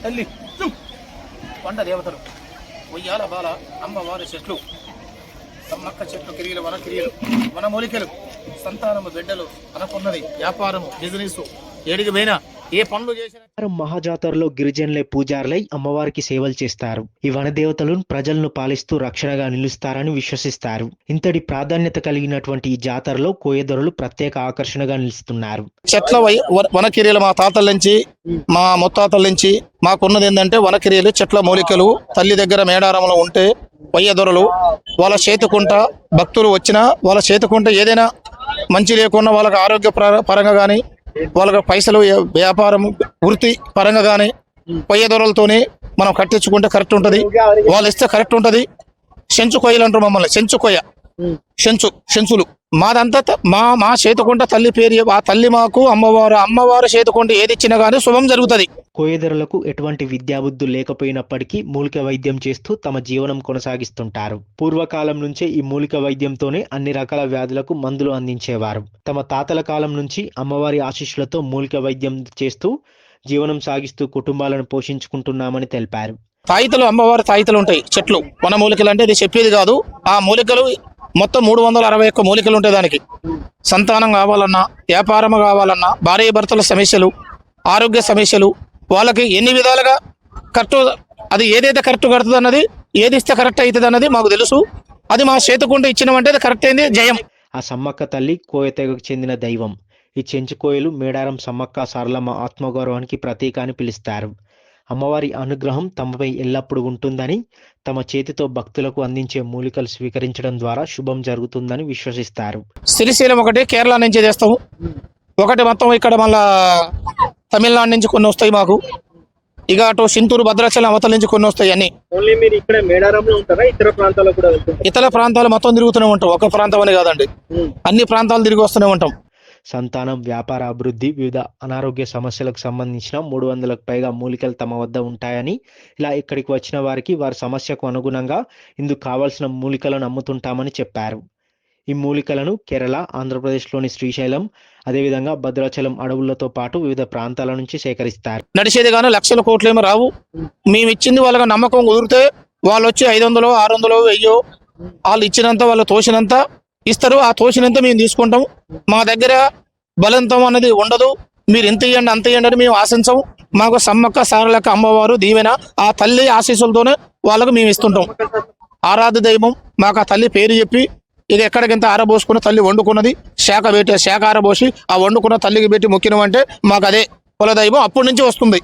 తల్లి కొండ దేవతలు ఉయ్యాల బాల అమ్మవారి చెట్లు సమ్మక్క చెట్లు కిరియలు వనమూలికలు సంతానము బిడ్డలు అనుకున్నది వ్యాపారము బిజినెస్ ఏడికి పోయినా ఏ పనులు చేసినా మహాజాతరలో గిరిజనులే పూజారులై అమ్మవారికి సేవలు చేస్తారు. ఈ వనదేవతలు ప్రజలను పాలిస్తూ రక్షణగా నిలుస్తారని విశ్వసిస్తారు. ఇంతటి ప్రాధాన్యత కలిగినటువంటి ఈ జాతరలో కోయదొరలు ప్రత్యేక ఆకర్షణగా నిలుస్తున్నారు. చెట్ల వనకిరియలు మా తాతల నుంచి మా ముత్తాతల నుంచి మాకున్నది ఏంటంటే వనకిరియలు చెట్ల మూలికలు తల్లి దగ్గర మేడారంలో ఉంటే వయ్యదొరలు వాళ్ళ చేతుకుంట భక్తులు వచ్చినా వాళ్ళ చేతుకుంట ఏదైనా మంచి లేకున్నా వాళ్ళకి ఆరోగ్య పరంగా కానీ వాళ్ళకి పైసలు వ్యాపారం వృత్తి పరంగా కానీ పొయ్యదొరలతోనే మనం కట్టించుకుంటే కరెక్ట్ ఉంటుంది. వాళ్ళు ఇస్తే కరెక్ట్ ఉంటుంది. చెంచు కొయ్యలు అంటారు మమ్మల్ని, చెంచు కొయ్య చెంచులు మాదంతా మా చేతుకుంట తల్లి పేరు ఆ తల్లి మాకు అమ్మవారు చేతుకుంట ఏది ఇచ్చినా కానీ శుభం జరుగుతుంది. కోయదొరలకు ఎటువంటి విద్యాబుద్ధులు లేకపోయినప్పటికీ మూలిక వైద్యం చేస్తూ తమ జీవనం కొనసాగిస్తుంటారు. పూర్వకాలం నుంచే ఈ మూలిక వైద్యంతోనే అన్ని రకాల వ్యాధులకు మందులు అందించేవారు. తమ తాతల కాలం నుంచి అమ్మవారి ఆశీస్సులతో మూలిక వైద్యం చేస్తూ జీవనం సాగిస్తూ కుటుంబాలను పోషించుకుంటున్నామని తెలిపారు. తాయితలు అమ్మవారి తాయితలు ఉంటాయి చెట్లు వన మూలికలు అంటే ఇది చెప్పేది కాదు. ఆ మూలికలు మొత్తం 361 మూలికలు ఉంటాయి. దానికి సంతానం కావాలన్నా వ్యాపారం కావాలన్నా భార్య భర్తల సమస్యలు ఆరోగ్య సమస్యలు వాళ్ళకి ఎన్ని విధాలుగా కరెక్ట్ అది ఏదైతే కరెక్ట్ కడుతుంది అన్నది ఏది ఇస్తే కరెక్ట్ అవుతుంది అన్నది మాకు తెలుసు. అది మా చేతుకుంటే ఇచ్చినామంటే అది కరెక్ట్ అయింది జయం. ఆ సమ్మక్క తల్లి కోయ తెగకు చెందిన దైవం. ఈ చెంచు కోయలు మేడారం సమ్మక్క సారలమ్మ ఆత్మగౌరవానికి ప్రతీక అని పిలుస్తారు. అమ్మవారి అనుగ్రహం తమపై ఎల్లప్పుడూ ఉంటుందని తమ చేతితో భక్తులకు అందించే మూలికలు స్వీకరించడం ద్వారా శుభం జరుగుతుందని విశ్వసిస్తారు. శ్రీశైలం ఒకటి కేరళ నుంచి చేస్తాము, ఒకటి మొత్తం ఇక్కడ మళ్ళా తమిళనాడు నుంచి కొన్ని వస్తాయి మాకు. ఇక అటు సింతూరు భద్రాచలం అవతల నుంచి కొన్ని వస్తాయి. అన్ని ఇతర ప్రాంతాలు మొత్తం తిరుగుతూనే ఉంటాం. ఒక ప్రాంతం అని కాదండి, అన్ని ప్రాంతాలు తిరిగి వస్తూనే ఉంటాం. సంతానం, వ్యాపార అభివృద్ధి, వివిధ అనారోగ్య సమస్యలకు సంబంధించిన 300లకు పైగా మూలికలు తమ వద్ద ఉంటాయని, ఇలా ఇక్కడికి వచ్చిన వారికి వారి సమస్యకు అనుగుణంగా ఇందుకు కావాల్సిన మూలికలను అమ్ముతుంటామని చెప్పారు. ఈ మూలికలను కేరళ, ఆంధ్రప్రదేశ్లోని శ్రీశైలం, అదేవిధంగా భద్రాచలం అడవులతో పాటు వివిధ ప్రాంతాల నుంచి సేకరిస్తారు. నడిచేది కానీ లక్షల కోట్లు ఏమో రావు. మేము ఇచ్చింది వాళ్ళకి నమ్మకం కుదిరితే వాళ్ళు వచ్చి 500, 600, 1000 వాళ్ళు ఇచ్చినంత వాళ్ళు తోసినంత ఇస్తారు. ఆ తోసినంత మేము తీసుకుంటాం. మా దగ్గర బలంతం అనేది ఉండదు. మీరు ఎంత ఇవ్వండి అంత ఇవ్వండి అని మేము ఆశించం. మాకు సమ్మక్క సారలక్క అమ్మవారు దీవెన ఆ తల్లి ఆశీస్సులతోనే వాళ్ళకు మేము ఇస్తుంటాం. ఆరాధ్య దైవం మాకు ఆ తల్లి పేరు చెప్పి ఇక ఎక్కడికింత ఆరబోసుకున్న తల్లి వండుకున్నది శాఖ ఆరబోసి ఆ వండుకున్న తల్లికి పెట్టి మొక్కినమంటే మాకు అదే కులదైవం అప్పటి నుంచి వస్తుంది.